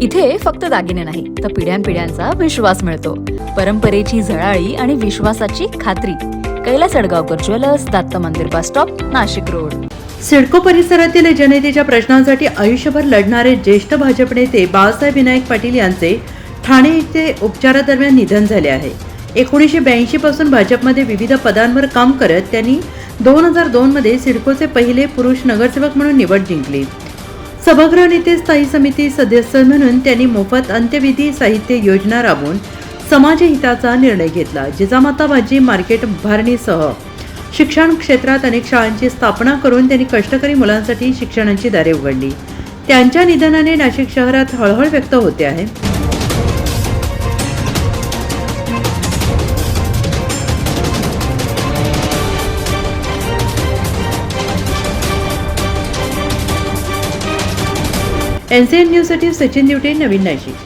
इथे फक्त दागिने नाही तर पिढ्यानपिढ्यांचा विश्वास मिळतो. परंपरेची झळाळी आणि विश्वासाची खात्री. कैलास अडगावकर ज्वेलर्स, दत्त मंदिर bus stop, Nashik road. CIDCO परिसरातील जनतेच्या प्रश्नांसाठी आयुष्यभर लढणारे ज्येष्ठ भाजप नेते बाळासाहेब विनायक पाटील यांचे ठाणे येथे उपचारादरम्यान निधन झाले आहे. 1982 पासून भाजपमध्ये विविध पदांवर काम करत त्यांनी 2002 मध्ये सिडकोचे पहिले पुरुष नगरसेवक म्हणून निवड जिंकली. सभागृह नेते, स्थायी समिती सदस्य म्हणून त्यांनी मोफत अंत्यविधी साहित्य योजना राबवून समाजहिताचा निर्णय घेतला. जिजामाता भाजी मार्केट उभारणीसह शिक्षण क्षेत्रात अनेक शाळांची स्थापना करून त्यांनी कष्टकरी मुलांसाठी शिक्षणाची दारे उघडली. त्यांच्या निधनाने नाशिक शहरात हळहळ व्यक्त होते आहे. NCN न्यूजसाठी सचिन दिवटे, नवीन नाशिक.